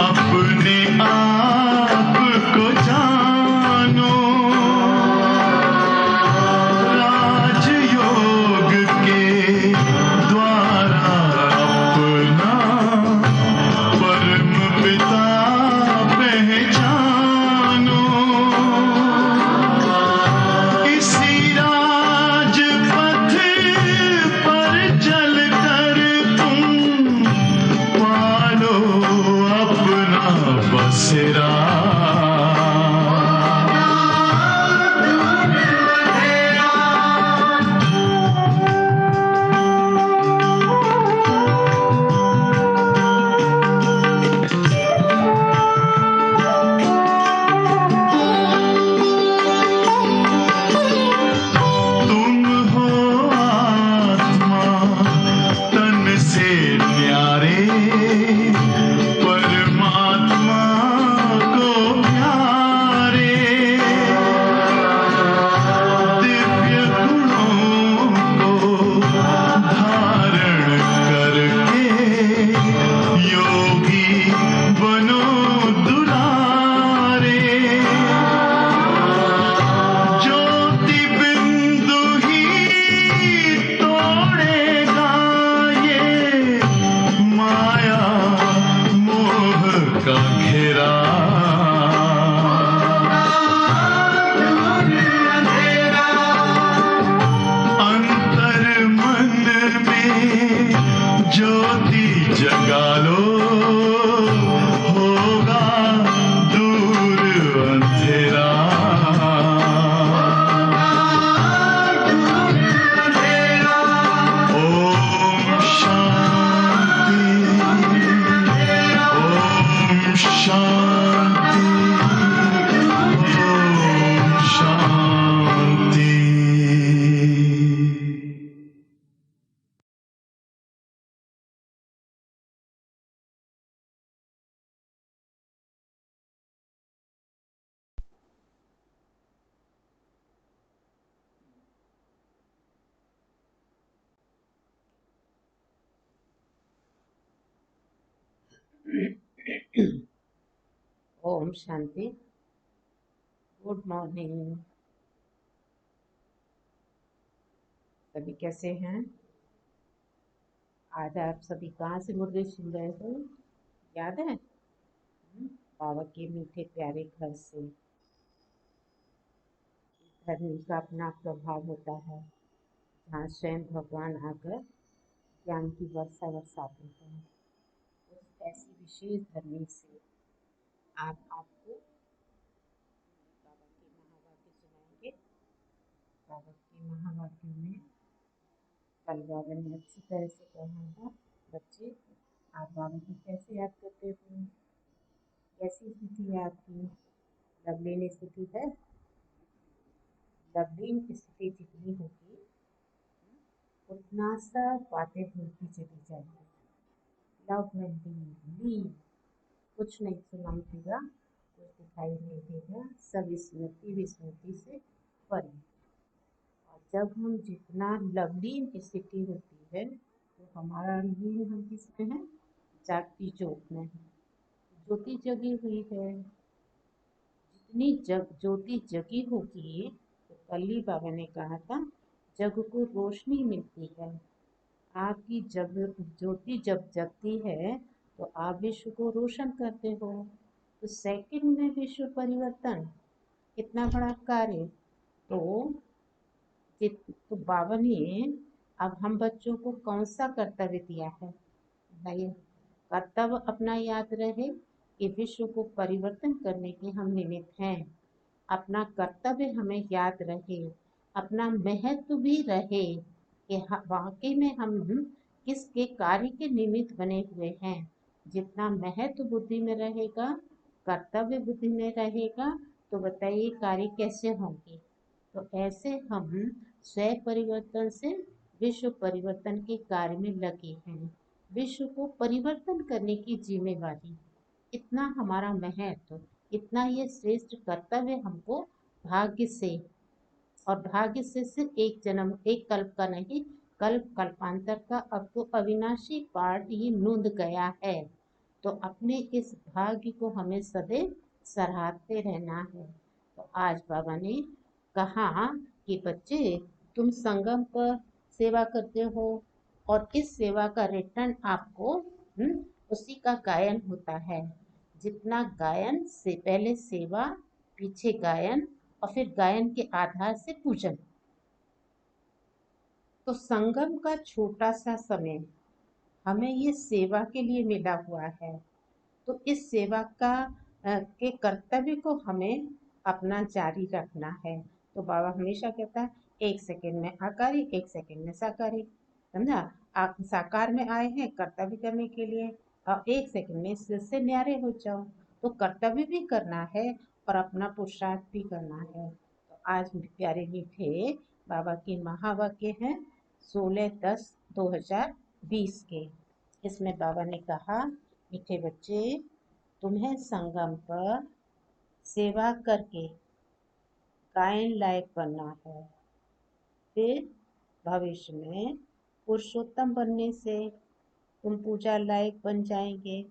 अपने आप को जानो, राजयोग के द्वारा अपना परम पिता पहचानो। इसी राजपथ पर चलकर तुम पालो अपना बसेरा। तुम हो आत्मा तन से न्यारे, परमात्मा को प्यारे। दिव्य गुणों को धारण करके योगी बनो दुलारे। ज्योति बिंदु ही तोड़ेगा ये माया मोह का घेरा। अंतर मन में ज्योति जगा लो, होगा दूर अंधेरा। ओम शांति, ओम शांति, ओम शांति। ओम शांति। Good morning. सभी कैसे हैं? आज आप सभी कहाँ से मुर्गे सुन रहे हो? याद है? बाबा के मीठे प्यारे घर से। धर्म का अपना प्रभाव होता है, जहाँ स्वयं भगवान आकर ज्ञान की वर्षा बरसाते हैं। उस ऐसी विशेष धर्मी से आज आपको बाबा के महावाक्य सुनाएंगे। बाबा के महावाक्य में कल बाबा ने अच्छी तरह से कहा था, बच्चे आप बाबा को कैसे याद करते हो? कैसी स्थिति है आपकी? लवलीन स्थिति है? लवलीन स्थिति जितनी होगी उतना सा बातें भूलती चली जाएगी। लव में लीव, कुछ नहीं सुनाई देगा, कुछ दिखाई नहीं देगा, सब स्मृति विस्मृति से परे। और जब हम जितना लवलीन स्थिति होती है तो हमारा लीन हम किसमें है? जागती ज्योत में है। ज्योति जगी हुई है। जितनी ज्योति जगी होगी तो कल बाबा ने कहा था जग को रोशनी मिलती है। आपकी जब ज्योति जब जगती है तो आप विश्व को रोशन करते हो। तो सेकंड में विश्व परिवर्तन कितना बड़ा कार्य। तो बाबा ने अब हम बच्चों को कौन सा कर्तव्य दिया है? बताइए। कर्तव्य अपना याद रहे कि विश्व को परिवर्तन करने के हम निमित्त हैं। अपना कर्तव्य हमें याद रहे, अपना महत्व भी रहे कि वाकई में हम किसके कार्य के निमित्त बने हुए हैं। जितना महत्व बुद्धि में रहेगा, कर्तव्य बुद्धि में रहेगा, तो बताइए कार्य कैसे होंगे। तो ऐसे हम स्वयं परिवर्तन से विश्व परिवर्तन के कार्य में लगे हैं। विश्व को परिवर्तन करने की जिम्मेवारी, इतना हमारा महत्व, इतना ये श्रेष्ठ कर्तव्य हमको भाग्य से, और भाग्य से सिर्फ एक जन्म एक कल्प का नहीं, कल्प कल्पांतर का अब तो अविनाशी पाठ ये नूंद गया है। तो अपने इस भाग्य को हमें सदैव सराहते रहना है। तो आज बाबा ने कहा कि बच्चे, तुम संगम पर सेवा करते हो और इस सेवा का रिटर्न आपको उसी का गायन होता है। जितना गायन से पहले सेवा, पीछे गायन और फिर गायन के आधार से पूजन। तो संगम का छोटा सा समय हमें ये सेवा के लिए मिला हुआ है। तो इस सेवा के कर्तव्य को हमें अपना जारी रखना है। तो बाबा हमेशा कहता है, 1 सेकंड में आकारी, 1 सेकंड में साकारी। समझा? आप साकार में आए हैं कर्तव्य करने के लिए और 1 सेकंड में इससे न्यारे हो जाओ। तो कर्तव्य भी करना है और अपना पुरुषार्थ भी करना है। तो आज प्यारे मीठे बाबा की महावाक्य हैं 16/10/2020 के। इसमें बाबा ने कहा, मीठे बच्चे, तुम्हें संगम पर सेवा करके गायन लायक बनना है। फिर भविष्य में पुरुषोत्तम बनने से तुम पूजा लायक बन जाएंगे।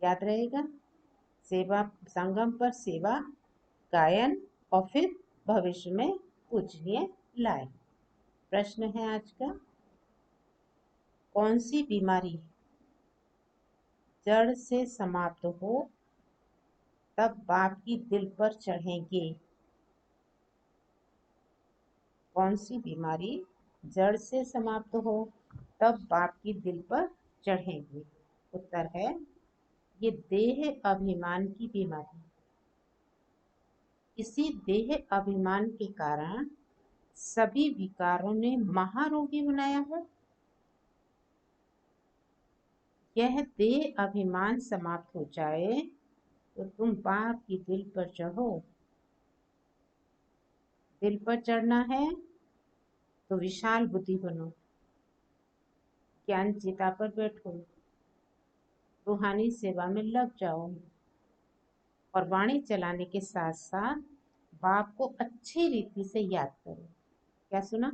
याद रहेगा? सेवा, संगम पर सेवा, गायन और फिर भविष्य में पूजनीय लायक। प्रश्न है आज का, कौन सी बीमारी जड़ से समाप्त हो तब बाप की दिल पर चढ़ेंगे? कौन सी बीमारी जड़ से समाप्त हो तब बाप की दिल पर चढ़ेंगे? उत्तर है, ये देह अभिमान की बीमारी। इसी देह अभिमान के कारण सभी विकारों ने महारोगी बनाया है। यह देह अभिमान समाप्त हो जाए तो तुम बाप की दिल पर चढ़ो। दिल पर चढ़ना है तो विशाल बुद्धि बनो, ज्ञान चिता पर बैठो, रूहानी सेवा में लग जाओ और वाणी चलाने के साथ साथ बाप को अच्छी रीति से याद करो। क्या सुना?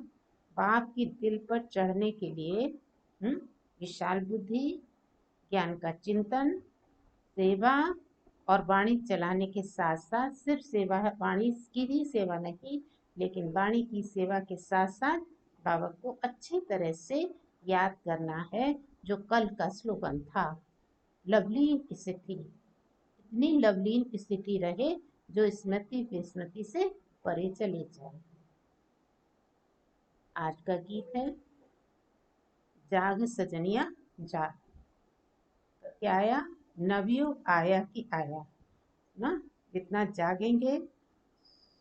बाप की दिल पर चढ़ने के लिए विशाल बुद्धि, ज्ञान का चिंतन, सेवा और वाणी चलाने के साथ साथ सिर्फ सेवा, वाणी की ही सेवा नहीं, लेकिन वाणी की सेवा के साथ साथ बाबा को अच्छी तरह से याद करना है। जो कल का स्लोगन था, लवलीन स्थिति, इतनी लवलीन स्थिति रहे जो स्मृति विस्मृति से परे चले जाए। आज का गीत है, जाग सजनिया जाग। क्या आया? नवयुग आया कि आया ना। जितना जागेंगे,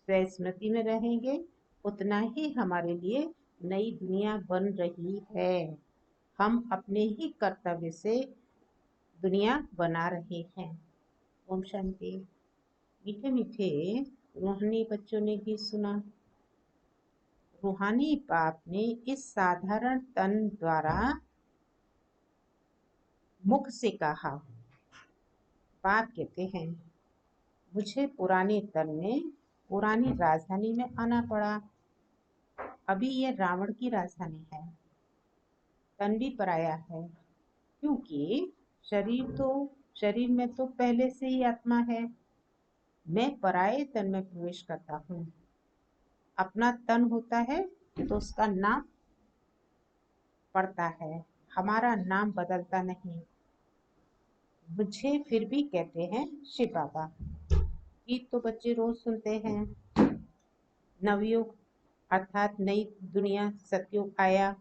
स्मृति में रहेंगे, उतना ही हमारे लिए नई दुनिया बन रही है। हम अपने ही कर्तव्य से दुनिया बना रहे हैं। ओम शांति। मीठे मीठे रूहानी बच्चों ने गीत सुना। रूहानी बाप ने इस साधारण तन द्वारा मुख से कहा। बाप कहते हैं, मुझे पुराने तन में, पुरानी राजधानी में आना पड़ा। अभी ये रावण की राजधानी है, तन भी पराया है, क्योंकि शरीर में तो पहले से ही आत्मा है। मैं पराये तन में प्रवेश करता हूँ। अपना तन होता है तो उसका नाम पड़ता है, हमारा नाम बदलता नहीं। मुझे फिर भी कहते हैं शिव बाबा। गीत तो बच्चे रोज सुनते हैं। नवयुग अर्थात नई दुनिया, सतयुग आया।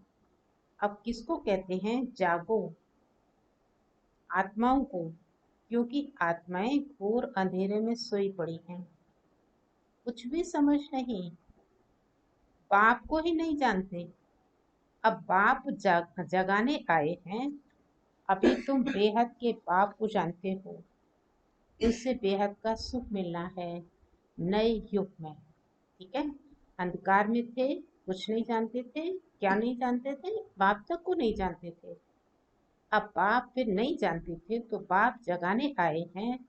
अब किसको कहते हैं? जागो, आत्माओं को, क्योंकि आत्माएं घोर अंधेरे में सोई पड़ी हैं, कुछ भी समझ नहीं, बाप को ही नहीं जानते। अब बाप जगाने आए हैं। अभी तुम बेहद के बाप को जानते हो, उससे बेहद का सुख मिलना है नए युग में। ठीक है? अंधकार में थे, कुछ नहीं जानते थे। क्या नहीं जानते थे? बाप तक को नहीं जानते थे। अब बाप फिर नहीं जानते थे तो बाप जगाने आए हैं।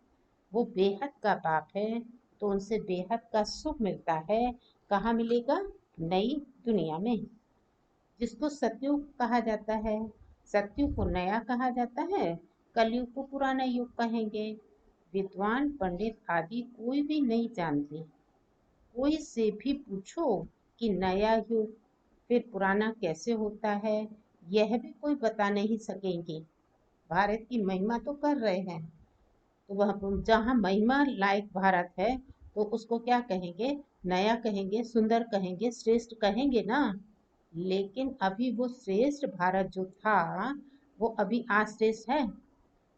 वो बेहद का बाप है तो उनसे बेहद का सुख मिलता है। कहाँ मिलेगा? नई दुनिया में, जिसको सतयुग कहा जाता है। सतयुग को नया कहा जाता है कलयुग को पुराना युग कहेंगे। विद्वान पंडित आदि कोई भी नहीं जानते। कोई से भी पूछो कि नया युग फिर पुराना कैसे होता है, यह भी कोई बता नहीं सकेंगे। भारत की महिमा तो कर रहे हैं, तो वह जहाँ महिमा लायक भारत है तो उसको क्या कहेंगे? नया कहेंगे, सुंदर कहेंगे, श्रेष्ठ कहेंगे ना। लेकिन अभी वो श्रेष्ठ भारत जो था वो अभी आज श्रेष्ठ है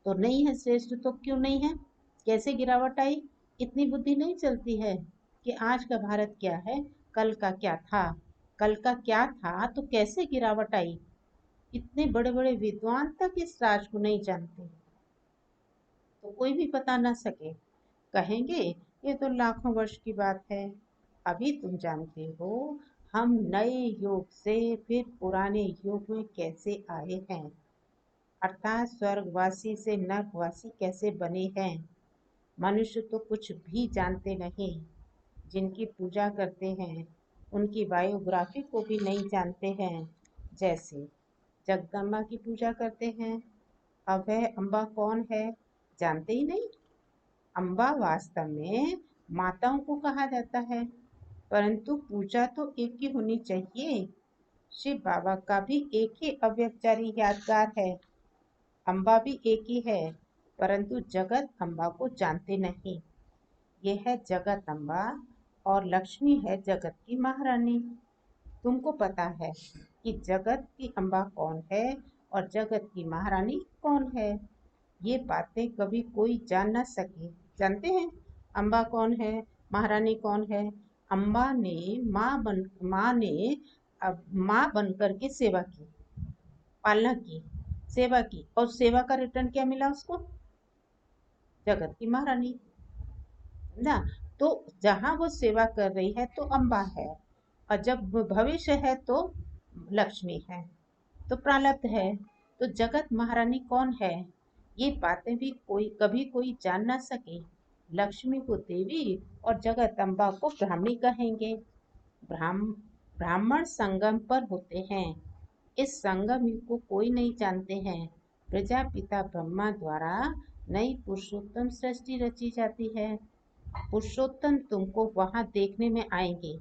तो नहीं है। श्रेष्ठ तो क्यों नहीं है? कैसे गिरावट आई? इतनी बुद्धि नहीं चलती है कि आज का भारत क्या है, कल का क्या था। कल का क्या था तो कैसे गिरावट आई? इतने बड़े बड़े विद्वान तक इस राज को नहीं जानते, तो कोई भी बता ना सके। कहेंगे ये तो लाखों वर्ष की बात है। अभी तुम जानते हो हम नए युग से फिर पुराने युग में कैसे आए हैं, अर्थात स्वर्गवासी से नरकवासी कैसे बने हैं। मनुष्य तो कुछ भी जानते नहीं। जिनकी पूजा करते हैं उनकी बायोग्राफी को भी नहीं जानते हैं। जैसे जगदम्बा की पूजा करते हैं, अब वह अम्बा कौन है जानते ही नहीं। अम्बा वास्तव में माताओं को कहा जाता है, परंतु पूजा तो एक ही होनी चाहिए। शिव बाबा का भी एक ही अव्यक्तजारी यादगार है। अम्बा भी एक ही है, परंतु जगत अम्बा को जानते नहीं। ये है जगत अम्बा और लक्ष्मी है जगत की महारानी। तुमको पता है कि जगत की अम्बा कौन है और जगत की महारानी कौन है। ये बातें कभी कोई जान ना सके। जानते हैं अम्बा कौन है, महारानी कौन है? अम्बा ने माँ ने माँ बनकर के सेवा की, पालना की, सेवा की, और सेवा का रिटर्न क्या मिला उसको? जगत की महारानी ना। तो जहाँ वो सेवा कर रही है तो अम्बा है, और जब भविष्य है तो लक्ष्मी है, तो प्रारब्ध है। तो जगत महारानी कौन है ये बातें भी कोई कभी कोई जान ना सके। लक्ष्मी को देवी और जगत अम्बा को ब्राह्मणी कहेंगे। ब्राह्मण संगम पर होते हैं। इस संगम युग को कोई नहीं जानते हैं। प्रजापिता ब्रह्मा द्वारा नई पुरुषोत्तम सृष्टि रची जाती है। पुरुषोत्तम तुमको वहां देखने में आएंगे।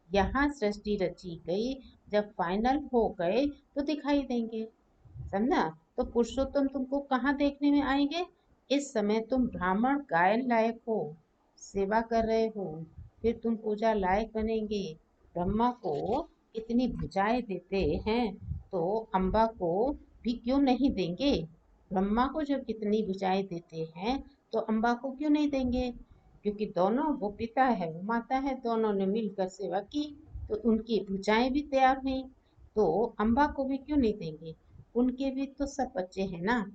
यहाँ सृष्टि रची गई, जब फाइनल हो गए तो दिखाई देंगे। समझा? तो पुरुषोत्तम तुमको कहाँ देखने में आएंगे? इस समय तुम ब्राह्मण गायन लायक हो, सेवा कर रहे हो, फिर तुम पूजा लायक बनेंगे। ब्रह्मा को इतनी भुजाएं देते हैं तो अम्बा को भी क्यों नहीं देंगे? ब्रह्मा को जब इतनी भुजाएं देते हैं तो अम्बा को क्यों नहीं देंगे? क्योंकि दोनों, वो पिता है वो माता है, दोनों ने मिलकर सेवा की तो उनकी भुजाएं भी तैयार हुई। तो अम्बा को भी क्यों नहीं देंगे? उनके भी तो सब बच्चे हैं ना।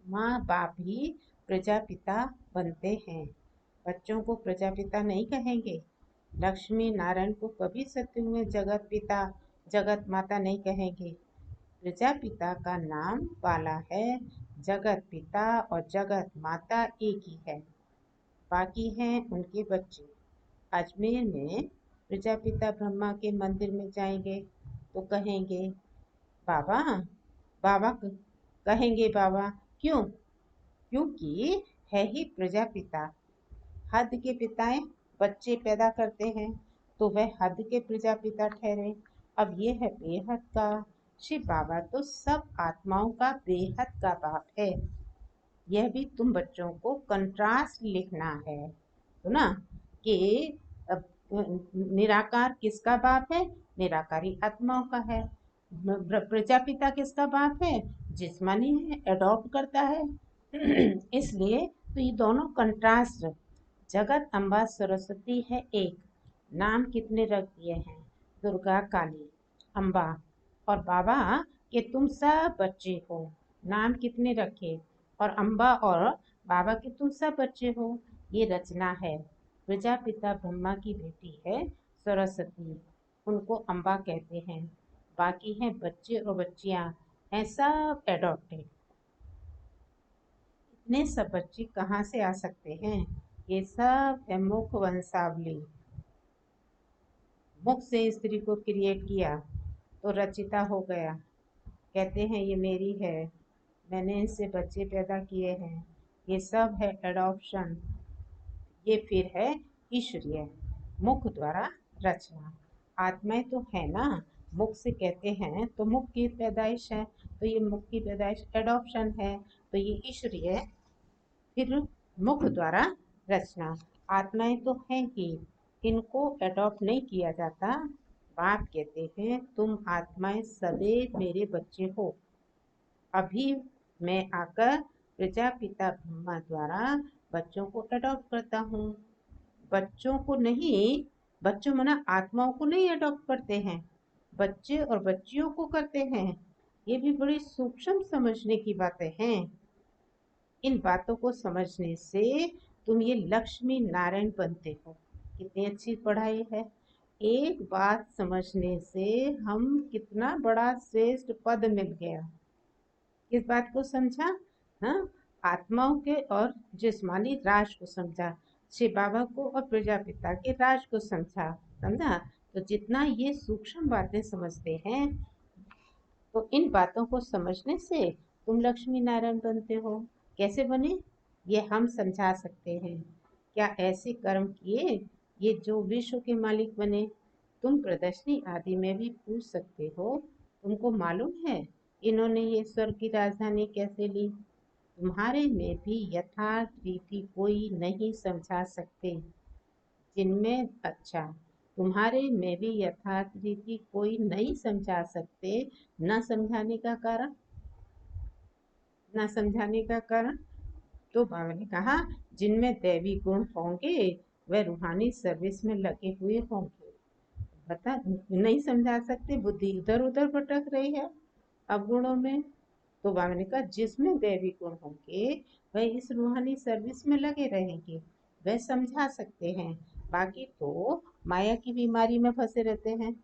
माँ बाप ही प्रजापिता बनते हैं, बच्चों को प्रजापिता नहीं कहेंगे। लक्ष्मी नारायण को कभी सत्युग में जगत पिता जगत माता नहीं कहेंगे। प्रजापिता का नाम वाला है, जगत पिता और जगत माता एक ही है, बाकी हैं उनके बच्चे। अजमेर में प्रजापिता ब्रह्मा के मंदिर में जाएंगे तो कहेंगे बाबा, बाबा कहेंगे बाबा। क्यों? क्योंकि है ही प्रजापिता। हद के पिताएं बच्चे पैदा करते हैं तो वह हद के प्रजापिता ठहरे। अब ये है बेहद का। शिव बाबा तो सब आत्माओं का बेहद का बाप है। यह भी तुम बच्चों को कंट्रास्ट लिखना है, तो ना, कि निराकार किसका बाप है? निराकारी आत्माओं का है। प्रजापिता किसका बाप है? जिस्मानी है, अडॉप्ट करता है। इसलिए तो ये दोनों कंट्रास्ट। जगत अम्बा सरस्वती है एक, नाम कितने रख दिए हैं? दुर्गा, काली, अम्बा। और बाबा के तुम सब बच्चे हो, नाम कितने रखे? और अम्बा और बाबा के तुम सब बच्चे हो। ये रचना है। प्रजापिता ब्रह्मा की बेटी है सरस्वती, उनको अम्बा कहते हैं। बाकी हैं बच्चे और बच्चियां, हैं सब एडॉप्टेड। इतने सब बच्चे कहाँ से आ सकते हैं? ये सब है मुख वंशावली। मुख से स्त्री को क्रिएट किया तो रचिता हो गया। कहते हैं ये मेरी है, मैंने इससे बच्चे पैदा किए हैं, ये सब है एडॉप्शन। ये फिर है ईश्वरीय, मुख द्वारा रचना। आत्माएं तो है ना, मुख से कहते हैं तो मुख की पैदाइश है, तो ये मुख की पैदाइश एडॉप्शन है, तो ये ईश्वरीय, फिर मुख द्वारा रचना। आत्माएं तो हैं ही, इनको अडॉप्ट नहीं किया जाता। बाप कहते हैं तुम आत्माएं सदैव मेरे बच्चे हो। अभी मैं आकर प्रजापिता ब्रह्मा द्वारा बच्चों को अडॉप्ट करता हूँ। बच्चों को नहीं, बच्चों मना आत्माओं को नहीं अडॉप्ट करते हैं, बच्चे और बच्चियों को करते हैं। ये भी बड़ी सूक्ष्म समझने की बातें हैं। इन बातों को समझने से तुम ये लक्ष्मी नारायण बनते हो। कितनी अच्छी पढ़ाई है। एक बात समझने से हम कितना बड़ा श्रेष्ठ पद मिल गया। किस बात को समझा? हाँ, आत्माओं के और जिस्मानी राज को समझा, शिव बाबा को और प्रजापिता के राज को समझा। समझा? तो जितना ये सूक्ष्म बातें समझते हैं, तो इन बातों को समझने से तुम लक्ष्मी नारायण बनते हो। कैसे बने ये हम समझा सकते हैं। क्या ऐसे कर्म किए ये जो विश्व के मालिक बने? तुम प्रदर्शनी आदि में भी पूछ सकते हो, तुमको मालूम है इन्होंने ये स्वर्ग की राजधानी कैसे ली? तुम्हारे में भी यथार्थ रीति कोई नहीं समझा सकते, जिनमें अच्छा, तुम्हारे में भी यथार्थ रीति कोई नहीं समझा सकते। न समझाने का कारण, न समझाने का कारण, तो बाबा ने कहा जिनमें दैवी गुण होंगे वह रूहानी सर्विस में लगे हुए होंगे। बता, नहीं समझा सकते, बुद्धि इधर उधर भटक रही है अवगुणों में। तो बाबा ने कहा जिसमें दैवी गुण होंगे वह इस रूहानी सर्विस में लगे रहेंगे, वह समझा सकते हैं। बाकी तो माया की बीमारी में फंसे रहते हैं।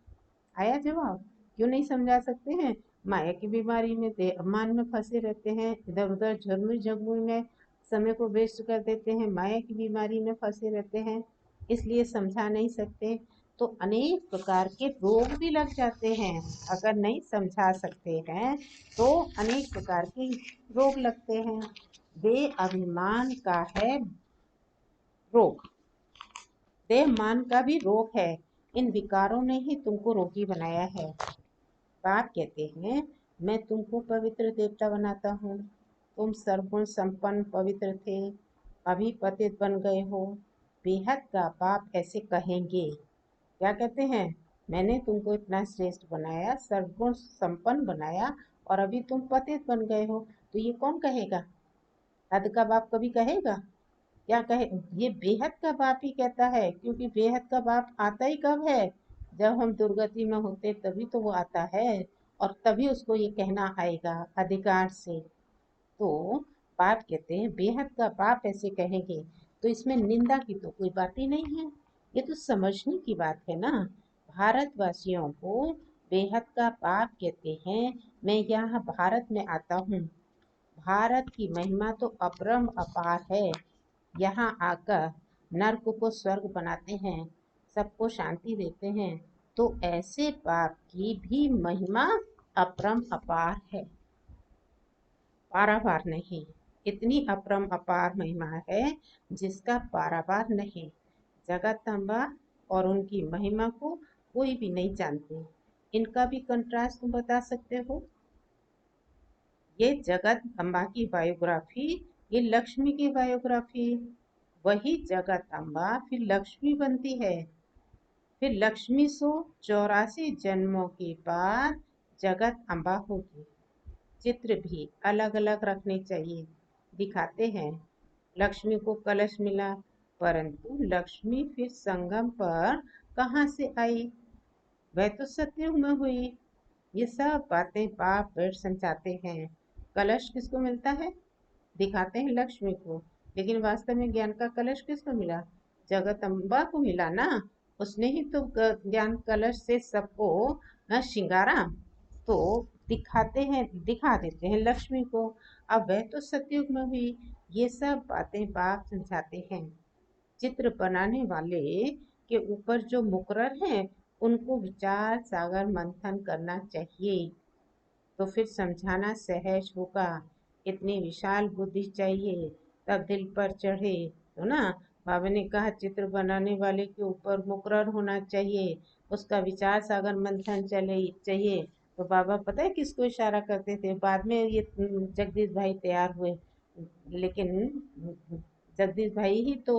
आया जवाब? क्यों नहीं समझा सकते हैं? माया की बीमारी में, देहमान में फंसे रहते हैं, इधर उधर झरमुई झगमुई में समय को वेस्ट कर देते हैं, माया की बीमारी में फंसे रहते हैं, इसलिए समझा नहीं सकते। तो अनेक प्रकार के रोग भी लग जाते हैं। अगर नहीं समझा सकते हैं तो अनेक प्रकार के रोग लगते हैं। देह अभिमान का है रोग, देह मान का भी रोग है। इन विकारों ने ही तुमको रोगी बनाया है। बाप कहते हैं मैं तुमको पवित्र देवता बनाता हूँ। तुम सर्वगुण संपन्न पवित्र थे, अभी पतित बन गए हो। बेहद का बाप ऐसे कहेंगे। क्या कहते हैं? मैंने तुमको इतना श्रेष्ठ बनाया, सर्वगुण संपन्न बनाया, और अभी तुम पतित बन गए हो। तो ये कौन कहेगा? हद का बाप कभी कहेगा? क्या कहे? ये बेहद का बाप ही कहता है, क्योंकि बेहद का बाप आता ही कब है? जब हम दुर्गति में होते तभी तो वो आता है, और तभी उसको ये कहना आएगा अधिकार से। तो बाप कहते हैं बेहद का बाप ऐसे कहेंगे, तो इसमें निंदा की तो कोई बात ही नहीं है। ये तो समझने की बात है ना। भारतवासियों को बेहद का बाप कहते हैं। मैं यहाँ भारत में आता हूँ, भारत की महिमा तो अपरम अपार है। यहाँ आकर नर्क को स्वर्ग बनाते हैं, सबको शांति देते हैं। तो ऐसे बाप की भी महिमा अपरम अपार है, पारावार नहीं। इतनी अपरम अपार महिमा है जिसका पारावार नहीं। जगदम्बा और उनकी महिमा को कोई भी नहीं जानते। इनका भी कंट्रास्ट तुम बता सकते हो? ये जगत अम्बा की बायोग्राफी, ये लक्ष्मी की बायोग्राफी। वही जगत अम्बा फिर लक्ष्मी बनती है, फिर लक्ष्मी 184 जन्मों के बाद जगत अम्बा होगी। चित्र भी अलग अलग रखने चाहिए। दिखाते हैं लक्ष्मी को कलश मिला, परंतु लक्ष्मी फिर संगम पर कहाँ से आई? वह तो सतयुग में हुई। ये सब बातें बाप बैठ समझाते हैं। कलश किसको मिलता है? दिखाते हैं लक्ष्मी को, लेकिन वास्तव में ज्ञान का कलश किसको मिला? जगदम्बा को मिला ना। उसने ही तो ज्ञान कलश से सबको श्रृंगारा। तो दिखाते हैं, दिखा देते हैं लक्ष्मी को। अब वह तो सतयुग में हुई। ये सब बातें बाप समझाते हैं। चित्र बनाने वाले के ऊपर जो मुकर्रर हैं उनको विचार सागर मंथन करना चाहिए, तो फिर समझाना सहज होगा। इतनी विशाल बुद्धि चाहिए तब दिल पर चढ़े। तो ना बाबा ने कहा चित्र बनाने वाले के ऊपर मुकर्रर होना चाहिए, उसका विचार सागर मंथन चले चाहिए। तो बाबा पता है किसको इशारा करते थे? बाद में ये जगदीश भाई तैयार हुए, लेकिन जगदीश भाई ही तो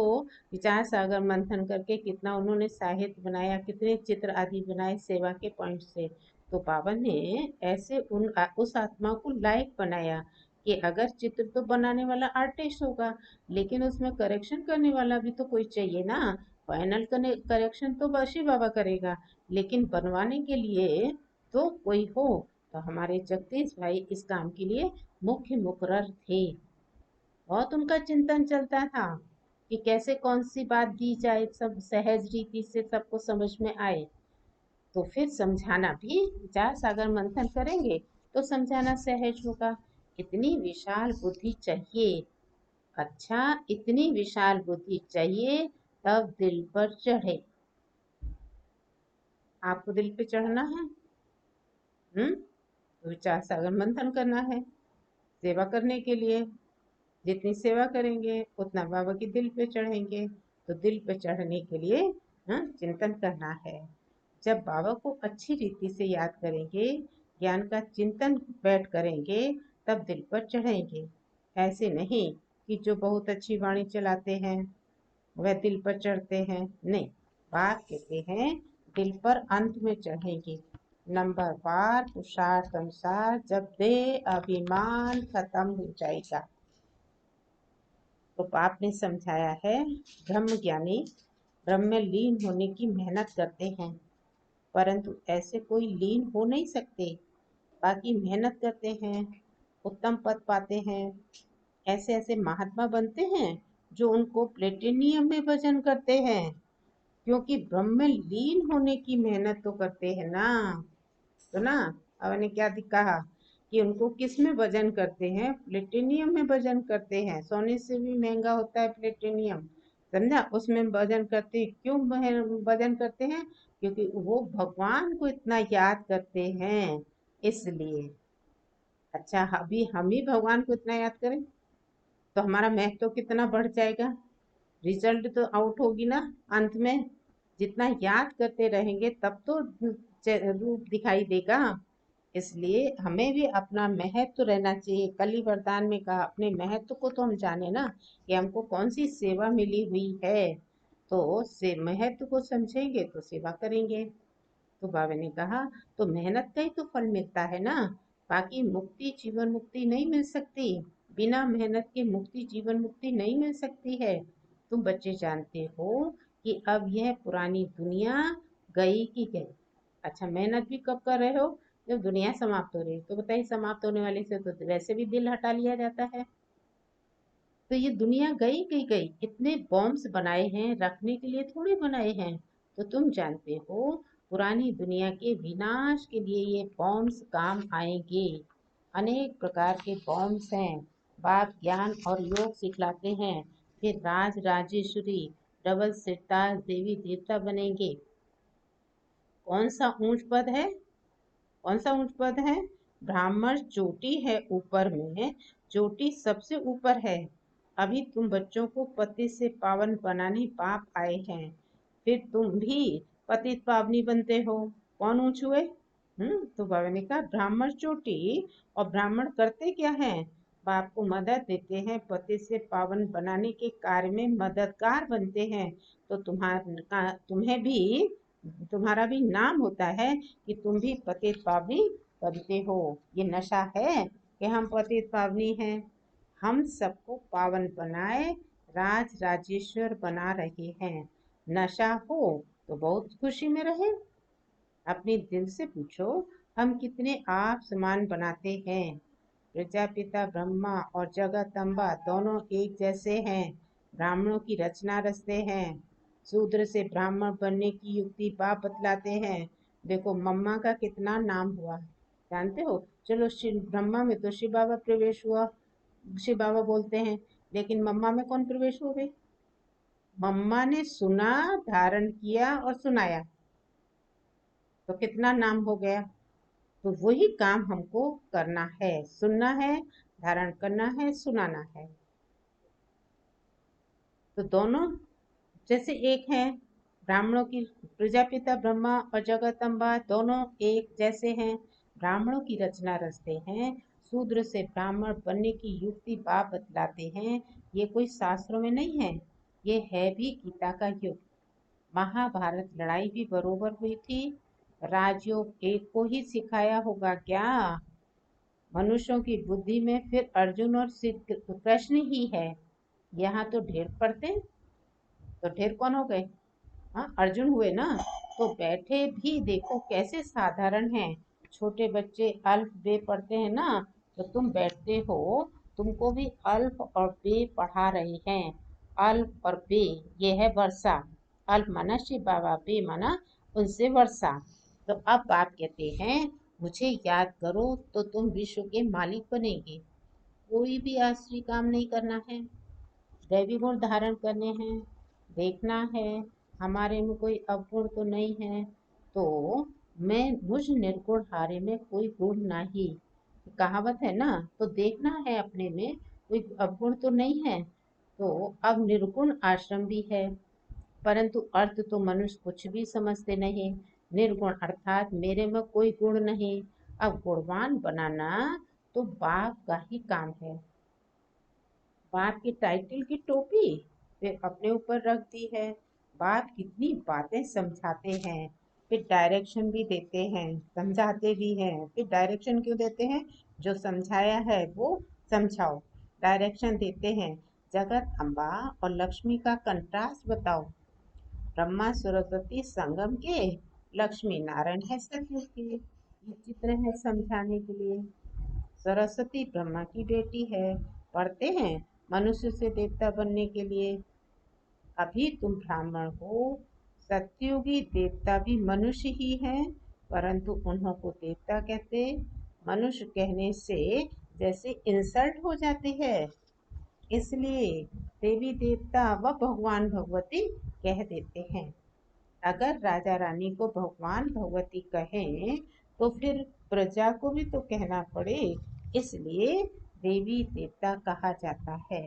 विचार सागर मंथन करके कितना उन्होंने साहित्य बनाया, कितने चित्र आदि बनाए सेवा के पॉइंट से। तो बाबा ने ऐसे उस आत्मा को लायक बनाया कि अगर चित्र तो बनाने वाला आर्टिस्ट होगा, लेकिन उसमें करेक्शन करने वाला भी तो कोई चाहिए ना। फाइनल करेक्शन तो बशी बाबा करेगा, लेकिन बनवाने के लिए तो कोई हो। तो हमारे जगदीश भाई इस काम के लिए मुख्य मुकर्रर थे। बहुत उनका चिंतन चलता था कि कैसे कौन सी बात दी जाए, सब सहज रीति से सबको समझ में आए। तो फिर समझाना भी, विचार सागर मंथन करेंगे तो समझाना सहज होगा। इतनी विशाल बुद्धि चाहिए। अच्छा, इतनी विशाल बुद्धि चाहिए तब दिल पर चढ़े। आपको दिल पे चढ़ना है, तो विचार सागर मंथन करना है सेवा करने के लिए। जितनी सेवा करेंगे उतना बाबा की दिल पे चढ़ेंगे। तो दिल पे चढ़ने के लिए चिंतन करना है। जब बाबा को अच्छी रीति से याद करेंगे, ज्ञान का चिंतन बैठ करेंगे, तब दिल पर चढ़ेंगे। ऐसे नहीं कि जो बहुत अच्छी वाणी चलाते हैं वह दिल पर चढ़ते हैं, नहीं। बात कहते हैं दिल पर अंत में चढ़ेंगे। नंबर पार पुरुषार्थ अनुसार जब दे अभिमान खत्म हो जाएगा। तो पाप ने समझाया है ब्रह्म ज्ञानी ब्रह्म में लीन होने की मेहनत करते हैं, परंतु ऐसे कोई लीन हो नहीं सकते। बाकी मेहनत करते हैं, उत्तम पद पाते हैं। ऐसे ऐसे महात्मा बनते हैं जो उनको प्लेटिनियम में भजन करते हैं, क्योंकि ब्रह्म में लीन होने की मेहनत तो करते हैं ना। तो ना अब ने क्या कहा कि उनको किस में भजन करते हैं? प्लेटिनियम में भजन करते हैं। सोने से भी महंगा होता है प्लेटिनियम, समझा? उसमें भजन करते क्यों भजन करते हैं? क्योंकि वो भगवान को इतना याद करते हैं, इसलिए। अच्छा, अभी हम ही भगवान को इतना याद करें तो हमारा महत्व तो कितना बढ़ जाएगा। रिजल्ट तो आउट होगी ना अंत में। जितना याद करते रहेंगे तब तो रूप दिखाई देगा। इसलिए हमें भी अपना महत्व रहना चाहिए। कली वरदान में कहा अपने महत्व को तो हम जाने ना, कि हमको कौन सी सेवा मिली हुई है। तो से महत्व को समझेंगे तो सेवा करेंगे। तो बाबा ने कहा तो मेहनत का ही तो फल मिलता है ना। बाकी मुक्ति जीवन मुक्ति नहीं मिल सकती। बिना मेहनत के मुक्ति जीवन मुक्ति नहीं मिल सकती है। तुम बच्चे जानते हो कि अब यह पुरानी दुनिया गई की गई। अच्छा, मेहनत भी कब कर रहे हो? जब दुनिया समाप्त हो रही। तो बताइए, समाप्त होने वाले से तो वैसे भी दिल हटा लिया जाता है। तो ये दुनिया गई गई गई। इतने बॉम्ब्स बनाए हैं रखने के लिए थोड़ी बनाए हैं। तो तुम जानते हो पुरानी दुनिया के विनाश के लिए ये बॉम्ब्स काम आएंगे। अनेक प्रकार के बॉम्ब्स हैं। बाप ज्ञान और योग सिखलाते हैं। फिर राज राजेश्वरी डबल सिरताज देवी देवता बनेंगे। कौन सा ऊंच पद है? कौन सा ऊंच पद है? ब्राह्मण चोटी है ऊपर में, चोटी सबसे ऊपर है। अभी तुम बच्चों को पति से पावन बनाने बाप आए हैं, फिर तुम भी पतित पावनी बनते हो। कौन ऊंच हुए? तो बाबा ने कहा ब्राह्मण चोटी। और ब्राह्मण करते क्या है? बाप को मदद देते हैं, पति से पावन बनाने के कार्य में मददगार बनते हैं। तो तुम्हें भी, तुम्हारा भी नाम होता है कि तुम भी पतित पावनी बनते हो। ये नशा है कि हम पतित पावनी हैं। हम सबको पावन बनाए राज राजेश्वर बना रहे हैं। नशा हो तो बहुत खुशी में रहे। अपने दिल से पूछो हम कितने आप समान बनाते हैं। प्रजापिता ब्रह्मा और जगत अम्बा दोनों एक जैसे हैं। ब्राह्मणों की रचना रचते हैं। शूद्र से ब्राह्मण बनने की युक्ति बाप बतलाते हैं। देखो मम्मा का कितना नाम हुआ, जानते हो? चलो शिव ब्रह्मा में तो शिव बाबा प्रवेश हुआ, शिव बाबा बोलते हैं, लेकिन मम्मा में कौन प्रवेश हो गए? मम्मा ने सुना, धारण किया और सुनाया, तो कितना नाम हो गया। तो वही काम हमको करना है, सुनना है, धारण करना है, सुनाना है। तो दोनों जैसे एक है, ब्राह्मणों की प्रजापिता ब्रह्मा और जगदम्बा दोनों एक जैसे हैं। ब्राह्मणों की रचना रचते हैं, शूद्र से ब्राह्मण बनने की युक्ति बाप बतलाते हैं। ये कोई शास्त्रों में नहीं है, ये है भी गीता का युग। महाभारत लड़ाई भी बरोबर हुई थी। राजयोग एक को ही सिखाया होगा क्या? मनुष्यों की बुद्धि में फिर अर्जुन और कृष्ण ही है। यहाँ तो ढेर पड़ते, तो ढेर कौन हो गए? हाँ, अर्जुन हुए ना। तो बैठे भी देखो कैसे साधारण हैं। छोटे बच्चे अल्फ बे पढ़ते हैं ना, तो तुम बैठते हो, तुमको भी अल्फ और बे पढ़ा रहे हैं। अल्फ और बे ये है वर्षा। अल्फ माना शिव बाबा, बे माना उनसे वर्षा। तो अब बाप कहते हैं मुझे याद करो तो तुम विश्व के मालिक बनेंगे। कोई भी आश्चर्य काम नहीं करना है, दैवी गुण धारण करने हैं, देखना है हमारे में कोई अवगुण तो नहीं है। तो मैं मुझ निर्गुण हारे में कोई गुण नहीं, कहावत है ना। तो देखना है अपने में कोई अवगुण तो नहीं है। तो अब निर्गुण आश्रम भी है, परंतु अर्थ तो मनुष्य कुछ भी समझते नहीं। निर्गुण अर्थात मेरे में कोई गुण नहीं। अब गुणवान बनाना तो बाप का ही काम है। बाप की टाइटल की टोपी फिर अपने ऊपर रख दी है। बाप कितनी बातें समझाते हैं, फिर डायरेक्शन भी देते हैं, समझाते भी हैं। फिर डायरेक्शन क्यों देते हैं? जो समझाया है वो समझाओ। डायरेक्शन देते हैं, जगत अम्बा और लक्ष्मी का कंट्रास्ट बताओ। ब्रह्मा सरस्वती संगम के, लक्ष्मी नारायण है सतयुग के। ये चित्र है समझाने के लिए। सरस्वती ब्रह्मा की बेटी है, पढ़ते हैं मनुष्य से देवता बनने के लिए। अभी तुम ब्राह्मण हो, सतयुगी देवता भी मनुष्य ही हैं, परंतु उन्हों को देवता कहते। मनुष्य कहने से जैसे इंसल्ट हो जाती है, इसलिए देवी देवता व भगवान भगवती कह देते हैं। अगर राजा रानी को भगवान भगवती कहें तो फिर प्रजा को भी तो कहना पड़े, इसलिए देवी देवता कहा जाता है।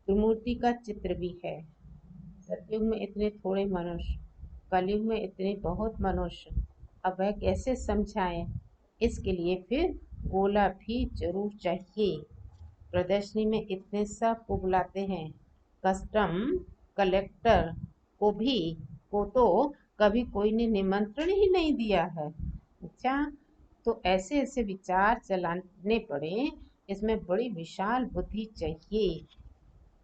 त्रिमूर्ति का चित्र भी है। सतयुग में इतने थोड़े मनुष्य, कलयुग में इतने बहुत मनुष्य, अब वह कैसे समझाएं? इसके लिए फिर गोला भी जरूर चाहिए। प्रदर्शनी में इतने सब को बुलाते हैं, कस्टम कलेक्टर को भी, को तो कभी कोई ने निमंत्रण ही नहीं दिया है। अच्छा, तो ऐसे ऐसे विचार चलाने पड़े, इसमें बड़ी विशाल बुद्धि चाहिए।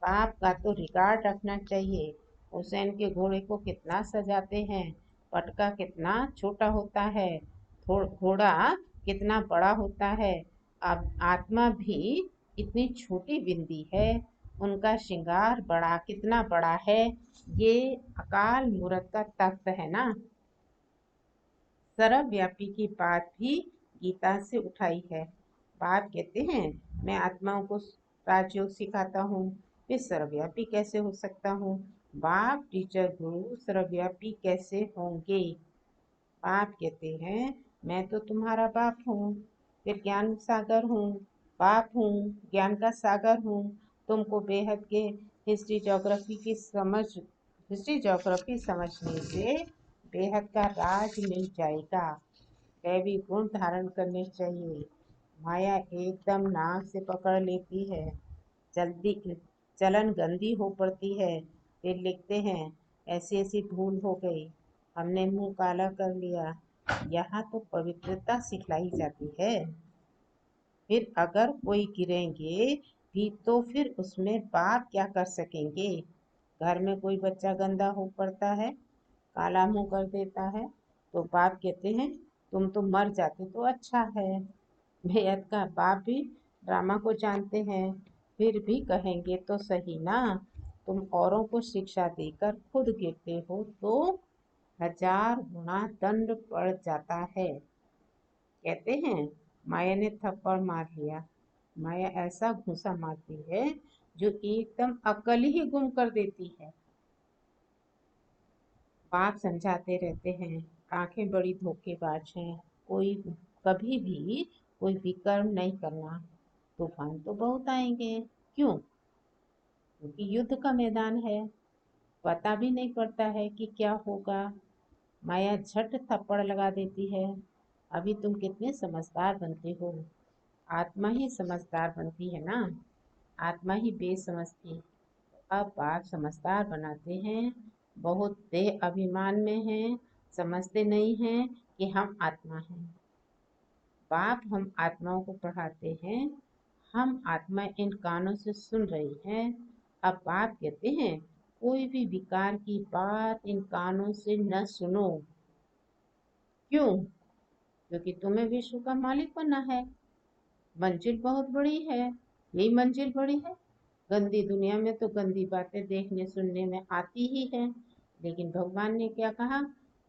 बाप का तो रिकॉर्ड रखना चाहिए। हुसैन के घोड़े को कितना सजाते हैं, पटका कितना छोटा होता है, घोड़ा कितना बड़ा होता है। अब आत्मा भी इतनी छोटी बिंदी है, उनका श्रृंगार बड़ा कितना बड़ा है। ये अकाल मूर्त का तख्त है ना। सर्वव्यापी की बात भी गीता से उठाई है। बाप कहते हैं मैं आत्माओं को राजयोग सिखाता हूँ, फिर सर्वव्यापी कैसे हो सकता हूँ? बाप टीचर गुरु सर्वव्यापी कैसे होंगे? बाप कहते हैं मैं तो तुम्हारा बाप हूँ, फिर ज्ञान सागर हूँ, बाप हूँ, ज्ञान का सागर हूँ। तुमको बेहद के हिस्ट्री ज्योग्राफी समझने से बेहद का राज मिल जाएगा। दैवी गुण धारण करने चाहिए। माया एकदम नाक से पकड़ लेती है, जल्दी चलन गंदी हो पड़ती है। फिर लिखते हैं ऐसी ऐसी भूल हो गई, हमने मुंह काला कर लिया। यहाँ तो पवित्रता सिखलाई जाती है। फिर अगर कोई गिरेंगे भी तो फिर उसमें बाप क्या कर सकेंगे? घर में कोई बच्चा गंदा हो पड़ता है, काला मुंह कर देता है, तो बाप कहते हैं तुम तो मर जाते तो अच्छा है। बेहद का बाप भी ड्रामा को जानते हैं, फिर भी कहेंगे तो सही ना। तुम औरों को शिक्षा देकर खुद गिरते हो तो 1000 गुना दंड पड़ जाता है। कहते हैं माया ने थप्पड़ मार लिया। माया ऐसा घूंसा मारती है जो एकदम अकल ही गुम कर देती है। बाप समझाते रहते हैं आंखें बड़ी धोखेबाज हैं, कोई कभी भी कोई विकर्म नहीं करना। तूफान तो बहुत आएंगे। क्यों? क्योंकि युद्ध का मैदान है, पता भी नहीं पड़ता है कि क्या होगा। माया झट थप्पड़ लगा देती है। अभी तुम कितने समझदार बनते हो। आत्मा ही समझदार बनती है ना, आत्मा ही बेसमझ थी। अब आप समझदार बनाते हैं। बहुत देह अभिमान में हैं, समझते नहीं हैं कि हम आत्मा हैं। बाप हम आत्माओं को पढ़ाते हैं। हम आत्मा इन कानों से सुन रही हैं। अब बाप कहते हैं कोई भी विकार की बात इन कानों से न सुनो। क्यों? क्योंकि तुम्हें विश्व का मालिक बनना है। मंजिल बहुत बड़ी है, यही मंजिल बड़ी है। गंदी दुनिया में तो गंदी बातें देखने सुनने में आती ही है, लेकिन भगवान ने क्या कहा?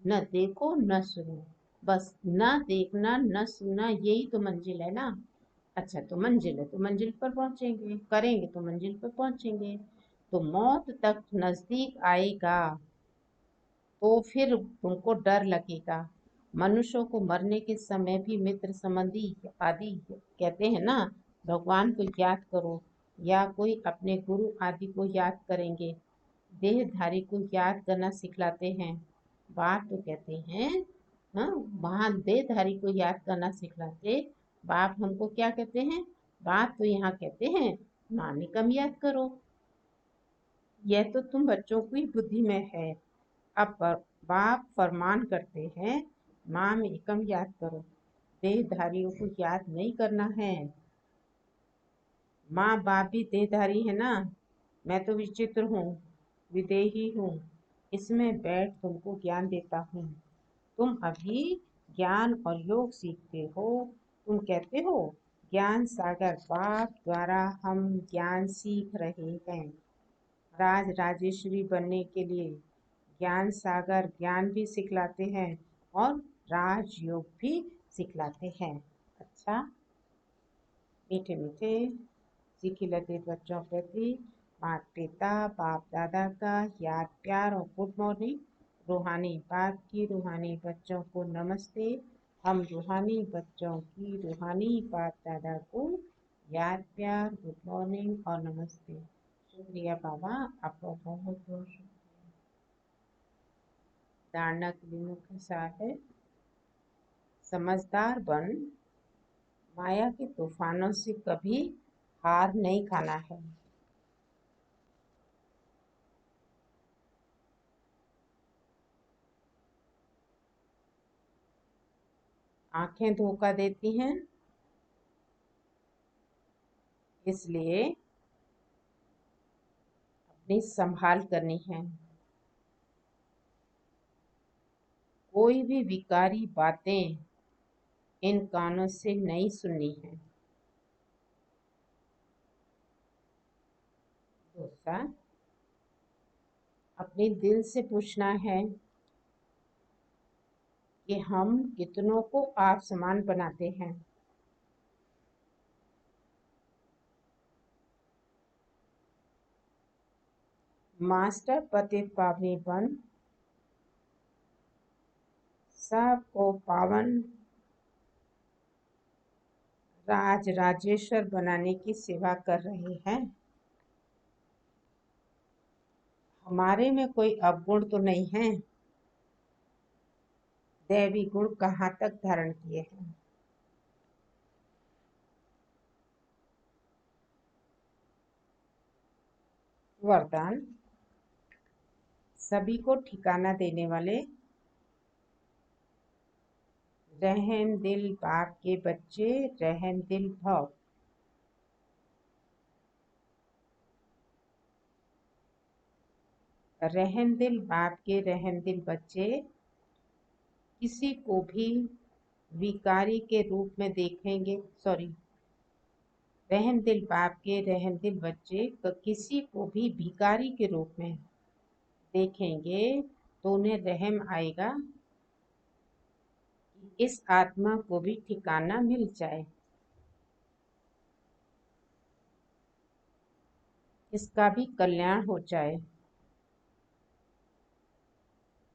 न देखो न सुनो। बस न देखना न सुनना, यही तो मंजिल है ना। अच्छा, तो मंजिल है तो मंजिल पर पहुंचेंगे, करेंगे तो मंजिल पर पहुंचेंगे। तो मौत तक नजदीक आएगा तो फिर तुमको डर लगेगा। मनुष्यों को मरने के समय भी मित्र संबंधी आदि कहते हैं ना, भगवान को याद करो, या कोई अपने गुरु आदि को याद करेंगे। देहधारी को याद करना सिखलाते हैं। बाप तो कहते हैं, हाँ, वहां देहधारी को याद करना सिखलाते। बाप हमको क्या कहते हैं? बाप तो यहाँ कहते हैं नाम कम याद करो। यह तो तुम बच्चों की बुद्धि में है। अब बाप फरमान करते हैं माम एकम याद करो। देहधारियों को याद नहीं करना है। माँ बाप भी देहधारी है ना। मैं तो विचित्र हूँ, विदेही हूँ। इसमें बैठ तुमको ज्ञान देता हूँ। तुम अभी ज्ञान और योग सीखते हो। तुम कहते हो ज्ञान सागर बाप द्वारा हम ज्ञान सीख रहे हैं। राज राजेश्वरी बनने के लिए ज्ञान सागर ज्ञान भी सिखलाते हैं और राजयोग भी सिखलाते हैं। अच्छा, मीठे मीठे सीखी लते बच्चों प्रति माता पिता बाप दादा का याद प्यार और गुड मॉर्निंग। रूहानी बाप की रूहानी बच्चों को नमस्ते। हम रूहानी बच्चों की रूहानी बाप दादा को याद प्यार गुड मॉर्निंग और नमस्ते। शुक्रिया बाबा, आपका बहुत बहुत शुक्रिया। धारणा के लिए मुख्य सार है, समझदार बन, माया के तूफानों से कभी हार नहीं खाना है। आंखें धोखा देती हैं, इसलिए अपनी संभाल करनी है। कोई भी विकारी बातें इन कानों से नहीं सुननी है। दूसरा, अपने दिल से पूछना है कि हम कितनों को आप समान बनाते हैं। मास्टर पतित पावनी बन सबको पावन राज राजेश्वर बनाने की सेवा कर रहे हैं। हमारे में कोई अवगुण तो नहीं है। दैवी गुण कहाँ तक धारण किए हैं। वरदान, सभी को ठिकाना देने वाले रहम दिल बाप के बच्चे, रहम दिल भव। रहम दिल बाप के रहम दिल बच्चे किसी को भी विकारी के रूप में देखेंगे, सॉरी, रहम दिल बाप के रहम दिल बच्चे किसी को भी भिखारी के रूप में देखेंगे तो उन्हें रहम आएगा कि इस आत्मा को भी ठिकाना मिल जाए, इसका भी कल्याण हो जाए।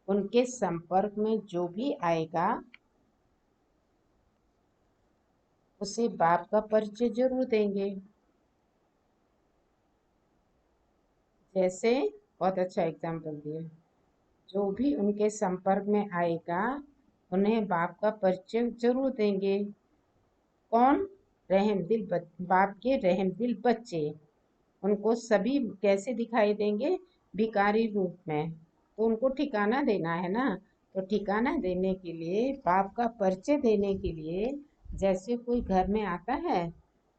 उनके संपर्क में जो भी आएगा उसे बाप का परिचय जरूर देंगे। जैसे बहुत अच्छा एग्जाम्पल दिया, जो भी उनके संपर्क में आएगा उन्हें बाप का परिचय जरूर देंगे। कौन? बाप के रहमदिल बच्चे। उनको सभी कैसे दिखाई देंगे? भिखारी रूप में। तो उनको ठिकाना देना है ना, तो ठिकाना देने के लिए, बाप का परिचय देने के लिए, जैसे कोई घर में आता है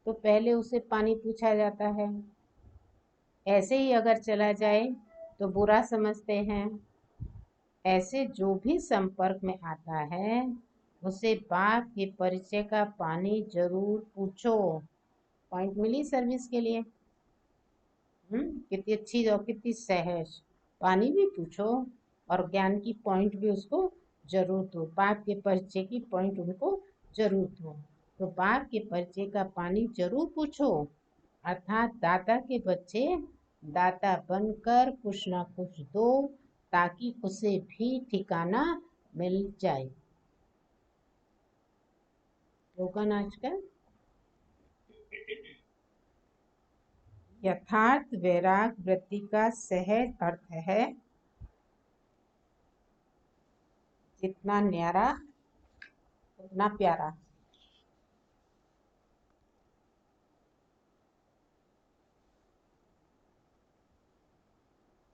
तो पहले उसे पानी पूछा जाता है, ऐसे ही अगर चला जाए तो बुरा समझते हैं। ऐसे जो भी संपर्क में आता है उसे बाप के परिचय का पानी जरूर पूछो। पॉइंट मिली सर्विस के लिए। कितनी अच्छी और कितनी सहज। पानी भी पूछो और ज्ञान की पॉइंट भी उसको जरूर दो, बाप के परिचय की पॉइंट उनको जरूर दो। तो बाप के परिचय का पानी जरूर पूछो, अर्थात दाता के बच्चे दाता बनकर कुछ ना कुछ दो, ताकि उसे भी ठिकाना मिल जाए। स्लोगन आज का, यथार्थ वैराग वृत्ति का सहज अर्थ है, जितना न्यारा उतना प्यारा।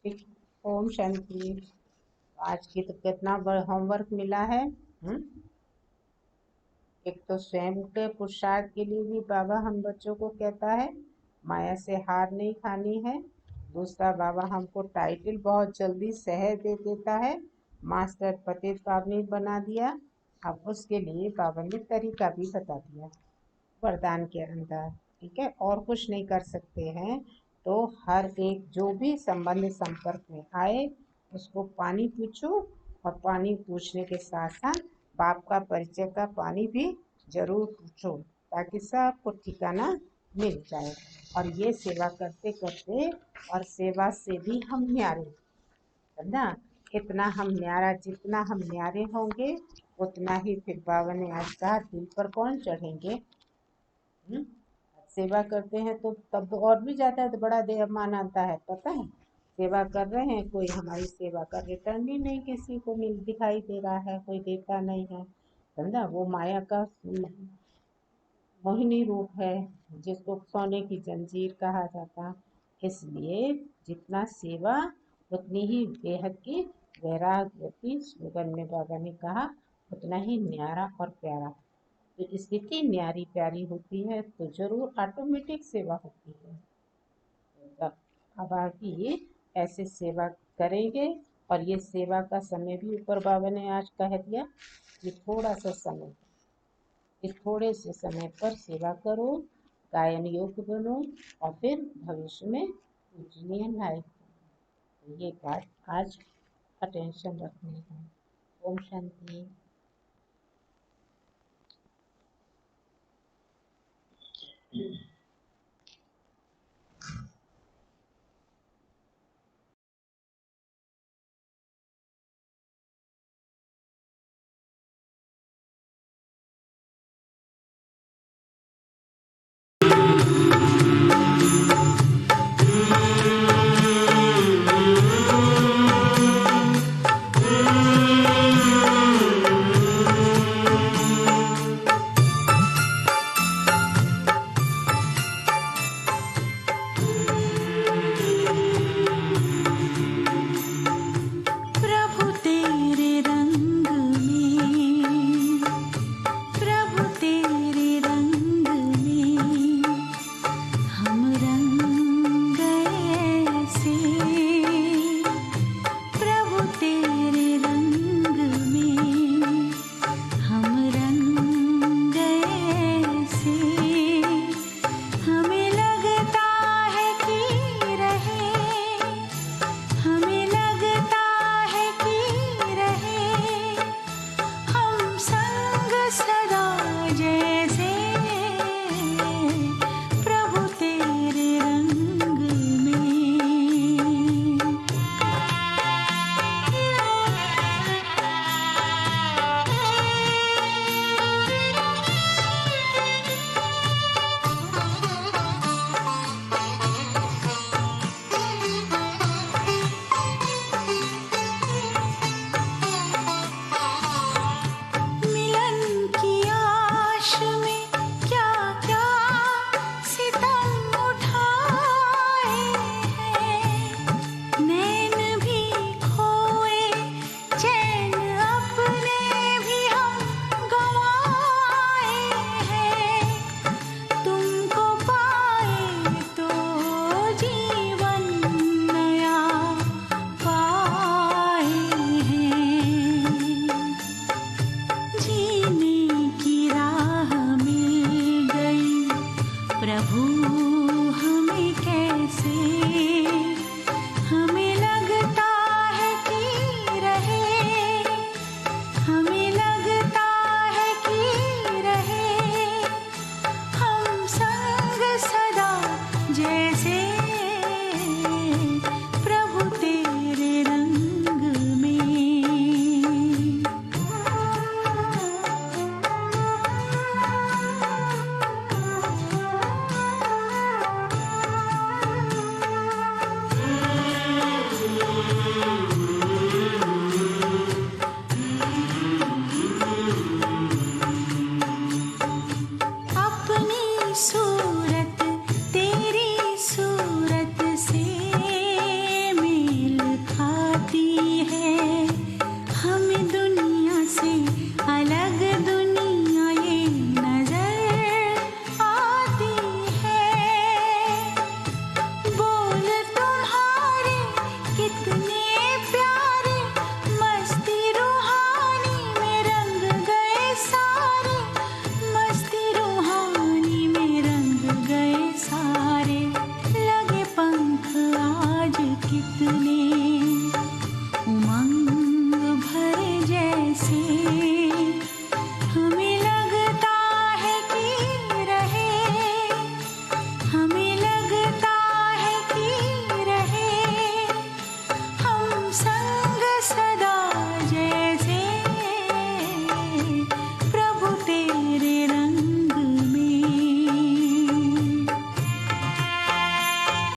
ठीक। ओम शांति। आज की तो कितना होमवर्क मिला है। एक तो स्वयं के पुरुषार्थ के लिए भी बाबा हम बच्चों को कहता है माया से हार नहीं खानी है। दूसरा, बाबा हमको टाइटल बहुत जल्दी सहज दे देता है, मास्टर पतित पावनी बना दिया। अब उसके लिए बाबा ने तरीका भी बता दिया वरदान के अंदर। ठीक है, और कुछ नहीं कर सकते हैं। तो हर एक जो भी संबंध संपर्क में आए उसको पानी पूछो, और पानी पूछने के साथ साथ बाप का परिचय का पानी भी जरूर पूछो, ताकि सबको ठिकाना मिल जाए। और ये सेवा करते करते, और सेवा से भी हम न्यारे, है ना। इतना हम न्यारा, जितना हम न्यारे होंगे उतना ही फिर बाबा ने आज कहा दिल पर कौन चढ़ेंगे। सेवा करते हैं तो तब तो और भी ज्यादा बड़ा देह मान आता है। पता है, सेवा कर रहे हैं, कोई हमारी सेवा का रिटर्न ही नहीं किसी को मिल दिखाई दे रहा है, कोई देता नहीं है। समझा, वो माया का मोहिनी रूप है, जिसको सोने की जंजीर कहा जाता। इसलिए जितना सेवा उतनी ही बेहद की वैराग्य। स्लोगन में बाबा ने कहा उतना ही न्यारा और प्यारा। तो स्थिति न्यारी प्यारी होती है तो जरूर ऑटोमेटिक सेवा होती है। अब आगे ऐसे सेवा करेंगे। और ये सेवा का समय भी ऊपर बाबा ने आज कह दिया कि थोड़ा सा समय, इस थोड़े से समय पर सेवा करो, गायन योग्य बनो, और फिर भविष्य में पूजनीय लायक। ये बात आज अटेंशन रखनी है। ओम शांति। कितने